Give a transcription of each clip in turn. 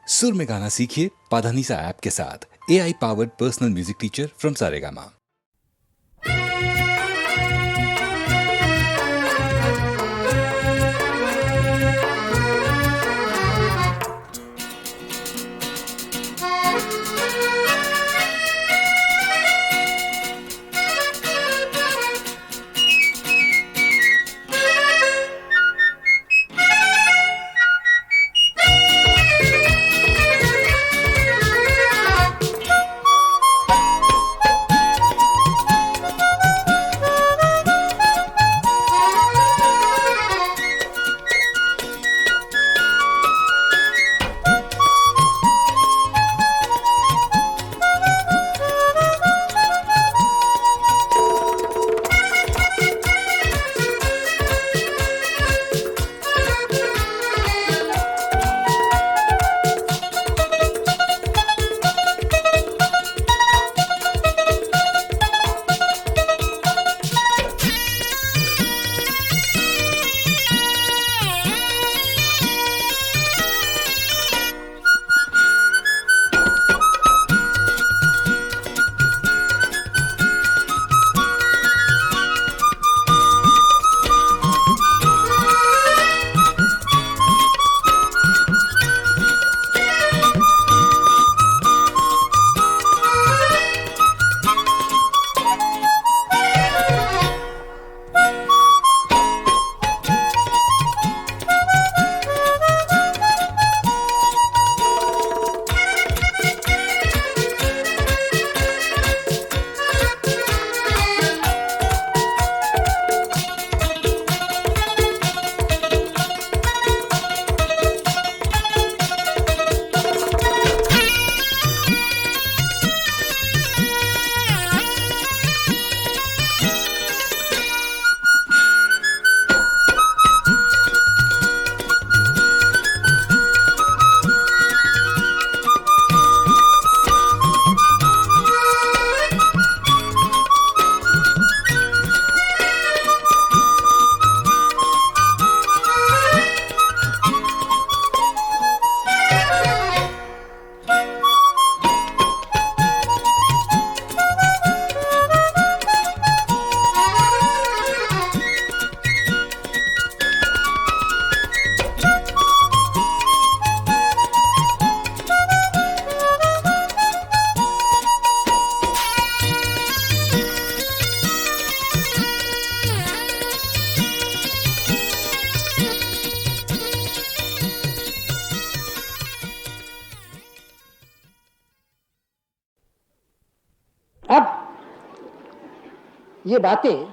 सुर में गाना सीखिए पाधानीसा ऐप के साथ। AI powered personal music teacher from Saregama. अब ये बातें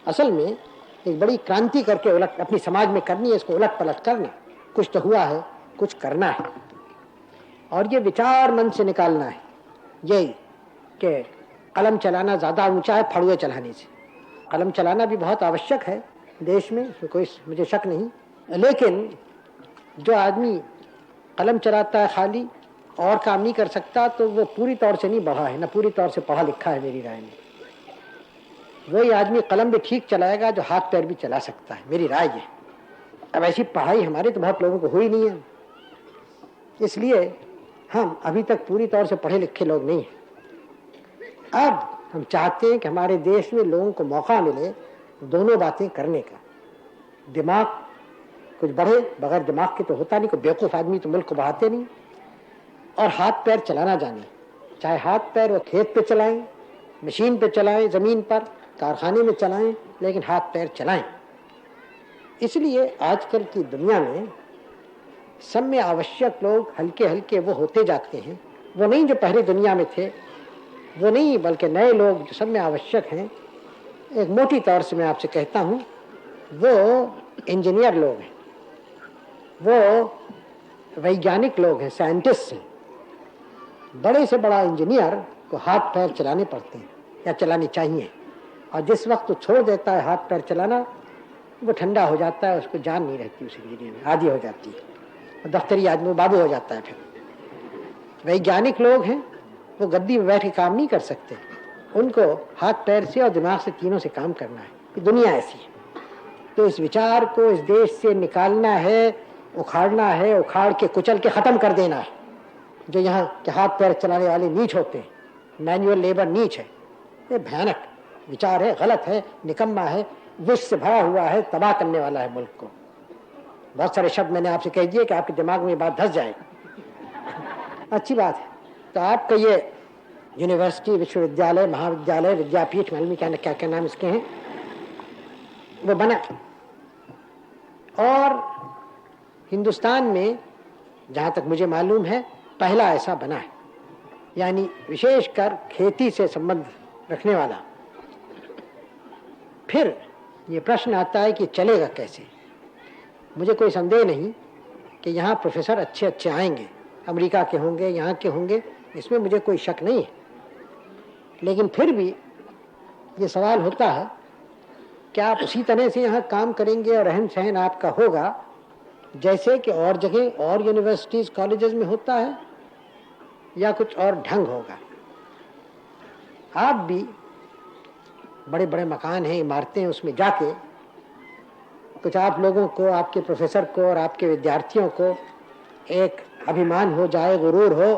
असल में एक बड़ी क्रांति करके उलट अपनी समाज में करनी है, इसको उलट पलट करना। कुछ तो हुआ है, कुछ करना है, और ये विचार मन से निकालना है। यही कि कलम चलाना ज़्यादा ऊंचा है फड़ुए चलाने से। कलम चलाना भी बहुत आवश्यक है देश में, इसमें कोई मुझे शक नहीं, लेकिन जो आदमी कलम चलाता है खाली और काम नहीं कर सकता तो वो पूरी तौर से नहीं बढ़ा है, न पूरी तौर से पढ़ा लिखा है मेरी राय में। वही आदमी कलम भी ठीक चलाएगा जो हाथ पैर भी चला सकता है, मेरी राय है। अब ऐसी पढ़ाई हमारे तो बहुत लोगों को हुई नहीं है, इसलिए हम अभी तक पूरी तौर से पढ़े लिखे लोग नहीं हैं। अब हम चाहते हैं कि हमारे देश में लोगों को मौका मिले दोनों बातें करने का। दिमाग कुछ बढ़े, बगैर दिमाग के तो होता नहीं, कोई बेवकूफ़ आदमी तो मुल्क को बढ़ाते नहीं। और हाथ पैर चलाना जाने, चाहे हाथ पैर वो खेत पे चलाएं, मशीन पे चलाएं, ज़मीन पर कारखाने में चलाएं, लेकिन हाथ पैर चलाएं। इसलिए आजकल की दुनिया में सब में आवश्यक लोग हल्के हल्के वो होते जाते हैं। वो नहीं जो पहले दुनिया में थे, वो नहीं, बल्कि नए लोग जो सब में आवश्यक हैं। एक मोटी तौर से मैं आपसे कहता हूँ, वो इंजीनियर लोग हैं, वो वैज्ञानिक लोग हैं, साइंटिस्ट हैं। बड़े से बड़ा इंजीनियर को हाथ पैर चलाने पड़ते हैं या चलानी चाहिए, और जिस वक्त वो छोड़ देता है हाथ पैर चलाना, वो ठंडा हो जाता है, उसको जान नहीं रहती उस इंजीनियर में, आदी हो जाती है, दफ्तरी आदमी बाबू हो जाता है। फिर वैज्ञानिक लोग हैं, वो गद्दी में बैठ के काम नहीं कर सकते, उनको हाथ पैर से और दिमाग से, तीनों से काम करना है। ये दुनिया ऐसी है। तो इस विचार को इस देश से निकालना है, उखाड़ना है, उखाड़ के कुचल के ख़त्म कर देना है। जो यहाँ के हाथ पैर चलाने वाले नीच होते हैं, मैनुअल लेबर नीच है, ये भयानक विचार है, गलत है, निकम्मा है, विष से भरा हुआ है, तबाह करने वाला है मुल्क को। बहुत सारे शब्द मैंने आपसे कह दिए कि आपके दिमाग में बात धस जाएगी। अच्छी बात है। तो आपका ये यूनिवर्सिटी, विश्वविद्यालय, महाविद्यालय, विद्यापीठ, मालूम क्या क्या नाम इसके हैं, वो बना। और हिंदुस्तान में जहाँ तक मुझे मालूम है पहला ऐसा बना है, यानी विशेषकर खेती से संबंध रखने वाला। फिर ये प्रश्न आता है कि चलेगा कैसे। मुझे कोई संदेह नहीं कि यहाँ प्रोफेसर अच्छे अच्छे आएंगे, अमेरिका के होंगे, यहाँ के होंगे, इसमें मुझे कोई शक नहीं है। लेकिन फिर भी ये सवाल होता है कि आप उसी तरह से यहाँ काम करेंगे और रहन सहन आपका होगा जैसे कि और जगह और यूनिवर्सिटीज़ कॉलेजेस में होता है, या कुछ और ढंग होगा। आप भी बड़े बड़े मकान हैं, इमारतें हैं, उसमें जाके कुछ आप लोगों को, आपके प्रोफेसर को और आपके विद्यार्थियों को एक अभिमान हो जाए, गुरूर हो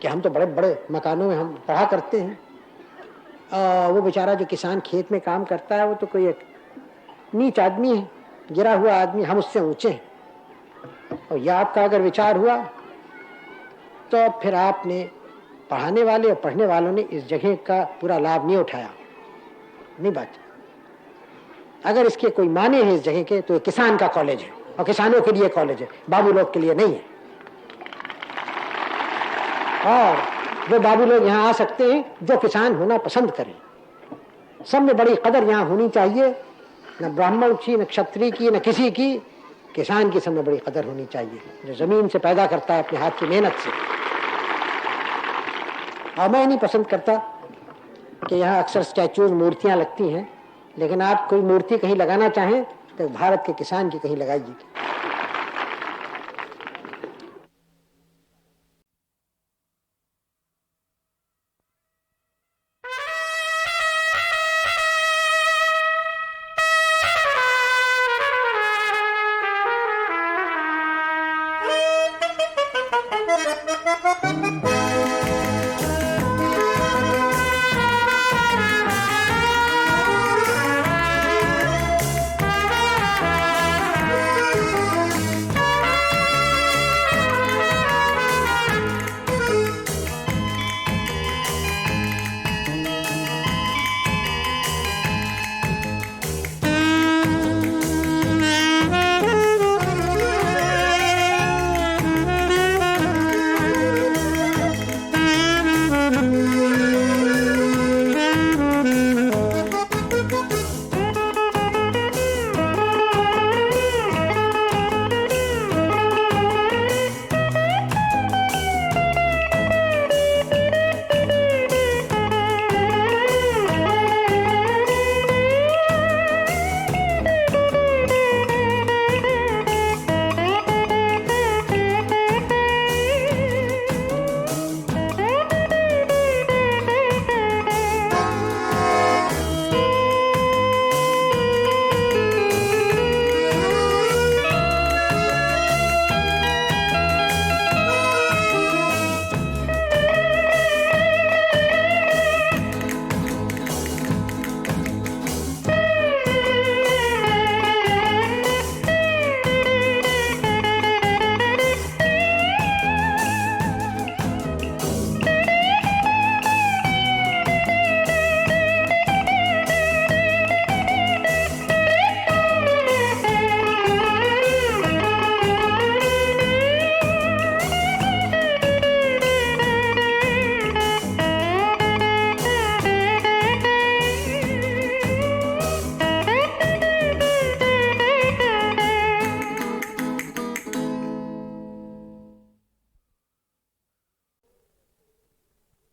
कि हम तो बड़े बड़े मकानों में हम पढ़ा करते हैं। वो बेचारा जो किसान खेत में काम करता है वो तो कोई एक नीच आदमी है, गिरा हुआ आदमी, हम उससे ऊंचे हैं। और यह आपका अगर विचार हुआ तो फिर आपने, पढ़ाने वाले और पढ़ने वालों ने इस जगह का पूरा लाभ नहीं उठाया, नहीं बात। अगर इसके कोई माने हैं इस जगह के तो ये किसान का कॉलेज है, और किसानों के लिए कॉलेज है, बाबू लोग के लिए नहीं है। और वो बाबू लोग यहाँ आ सकते हैं जो किसान होना पसंद करें। सब में बड़ी कदर यहाँ होनी चाहिए, न ब्राह्मण की, न क्षत्रिय की, न किसी की, किसान की सब में बड़ी कदर होनी चाहिए, जो जमीन से पैदा करता है अपने हाथ की मेहनत से। और मैं नहीं पसंद करता कि यहाँ अक्सर स्टैचूज, मूर्तियाँ लगती हैं, लेकिन आप कोई मूर्ति कहीं लगाना चाहें तो भारत के किसान की कहीं लगाइए।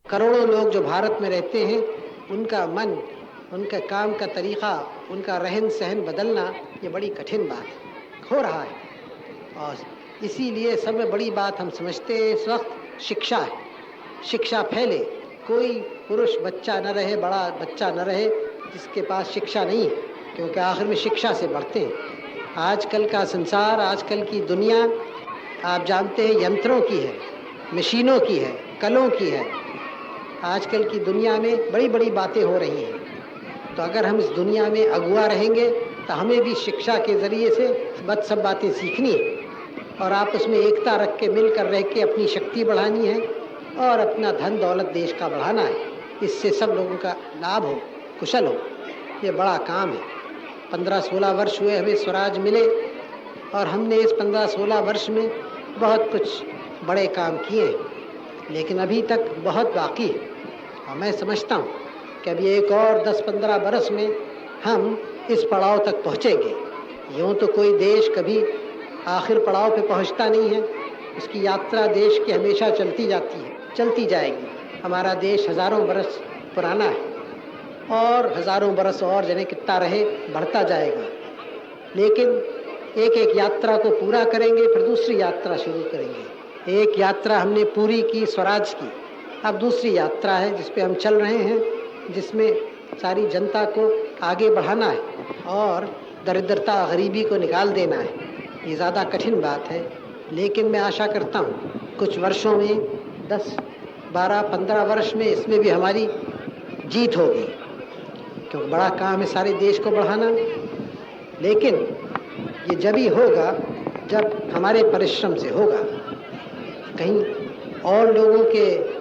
करोड़ों लोग जो भारत में रहते हैं, उनका मन, उनका काम का तरीक़ा, उनका रहन सहन बदलना ये बड़ी कठिन बात है, हो रहा है। और इसीलिए सब में बड़ी बात हम समझते हैं इस वक्त शिक्षा है। शिक्षा फैले, कोई पुरुष बच्चा न रहे, बड़ा बच्चा न रहे जिसके पास शिक्षा नहीं है, क्योंकि आखिर में शिक्षा से बढ़ते हैं। आजकल का संसार, आजकल की दुनिया आप जानते हैं यंत्रों की है, मशीनों की है, कलों की है। आजकल की दुनिया में बड़ी बड़ी बातें हो रही हैं। तो अगर हम इस दुनिया में अगुआ रहेंगे तो हमें भी शिक्षा के ज़रिए से सब बातें सीखनी है और आपस में एकता रख के मिलकर रह के अपनी शक्ति बढ़ानी है और अपना धन दौलत देश का बढ़ाना है। इससे सब लोगों का लाभ हो, कुशल हो। ये बड़ा काम है। 15-16 वर्ष हुए हमें स्वराज मिले और हमने इस 15-16 वर्ष में बहुत कुछ बड़े काम किए, लेकिन अभी तक बहुत बाकी है। और मैं समझता हूँ कि अभी एक और 10-15 बरस में हम इस पड़ाव तक पहुँचेंगे। यूँ तो कोई देश कभी आखिर पड़ाव पे पहुँचता नहीं है। उसकी यात्रा देश की हमेशा चलती जाती है, चलती जाएगी। हमारा देश हज़ारों बरस पुराना है और हज़ारों बरस और जने कितना रहे बढ़ता जाएगा। लेकिन एक एक यात्रा को पूरा करेंगे, फिर दूसरी यात्रा शुरू करेंगे। एक यात्रा हमने पूरी की स्वराज की, अब दूसरी यात्रा है जिस पे हम चल रहे हैं, जिसमें सारी जनता को आगे बढ़ाना है और दरिद्रता गरीबी को निकाल देना है। ये ज़्यादा कठिन बात है, लेकिन मैं आशा करता हूँ कुछ वर्षों में 10, 12, 15 वर्ष में इसमें भी हमारी जीत होगी, क्योंकि बड़ा काम है सारे देश को बढ़ाना। लेकिन ये जब ही होगा जब हमारे परिश्रम से होगा। कहीं और लोगों के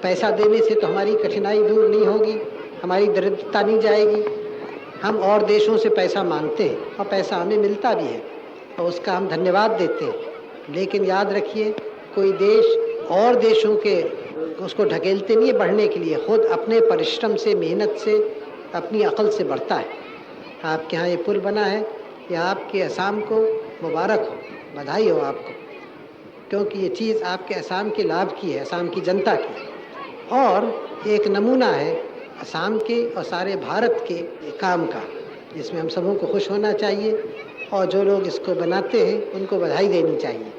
पैसा देने से तो हमारी कठिनाई दूर नहीं होगी, हमारी दरिद्रता नहीं जाएगी। हम और देशों से पैसा मांगते हैं और पैसा हमें मिलता भी है और उसका हम धन्यवाद देते हैं। लेकिन याद रखिए, कोई देश और देशों के उसको ढकेलते नहीं है बढ़ने के लिए, खुद अपने परिश्रम से, मेहनत से, अपनी अकल से बढ़ता है। आपके यहाँ ये पुल बना है, यह आपके असम को मुबारक हो, बधाई हो आपको, क्योंकि ये चीज़ आपके असम के लाभ की है, असम की जनता की, और एक नमूना है असम के और सारे भारत के काम का, जिसमें हम सबों को खुश होना चाहिए और जो लोग इसको बनाते हैं उनको बधाई देनी चाहिए।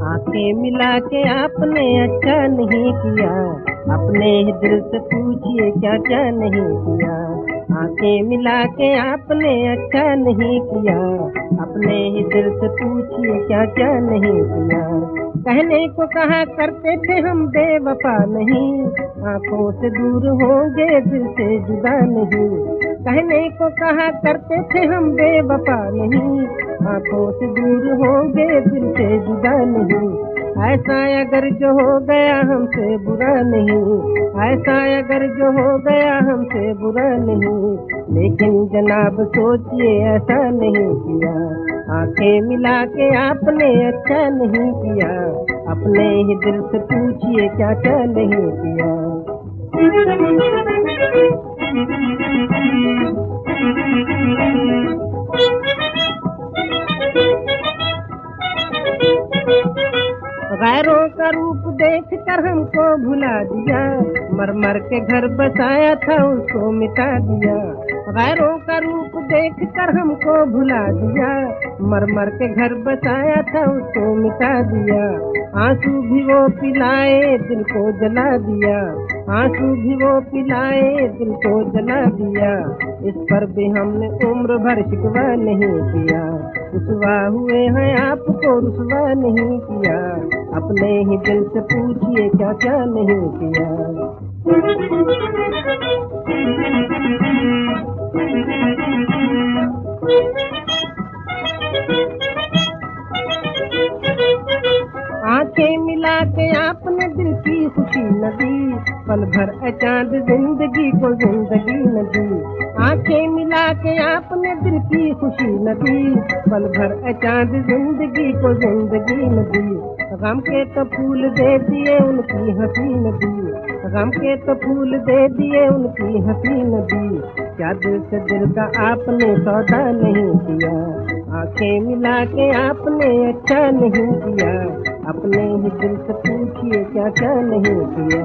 आंखें मिला के आपने अच्छा नहीं किया, अपने ही दिल से पूछिए क्या क्या नहीं किया। आंखें मिला के आपने अच्छा नहीं किया, अपने ही दिल से पूछिए क्या क्या नहीं किया। कहने को कहा करते थे हम बेवफा नहीं, आंखों से दूर होंगे दिल से जुदा नहीं। कहने को कहा करते थे हम बेवफा नहीं, आंखों से दूर होंगे दिल से जुदा नहीं। ऐसा अगर जो हो गया हमसे बुरा नहीं, ऐसा अगर जो हो गया हमसे बुरा नहीं। लेकिन जनाब सोचिए ऐसा नहीं किया, आंखें मिला के आपने अच्छा नहीं किया, अपने ही दिल से पूछिए क्या क्या नहीं किया। गैरों का रूप देख कर हमको भुला दिया, मर मर के घर बसाया था उसको मिटा दिया। गैरों का रूप देख कर हमको भुला दिया, मर मर के घर बसाया था उसको मिटा दिया। आंसू भी वो पिलाए दिल को जला दिया, आंसू भी वो पिलाए दिल को जला दिया। इस पर भी हमने उम्र भर शिकवा नहीं किया, रुसवा हुए हैं आपको रुसवा नहीं किया, अपने ही दिल से पूछिए क्या क्या नहीं किया। आंखें मिला के आपने दिल की खुशी न दी, पल भर चांद जिंदगी को जिंदगी न दी। आंखें मिला के आपने दिल की खुशी न दी, पल भर चांद जिंदगी को जिंदगी न दी। गम के तो फूल दे दिए उनकी हंसी न दी, गम के तो फूल दे दिए उनकी हंसी न दी। क्या दिल से दिल का आपने सौदा नहीं किया, आंखें मिला के आपने अच्छा नहीं किया, अपने ही दिल से पूछिए क्या क्या नहीं किया।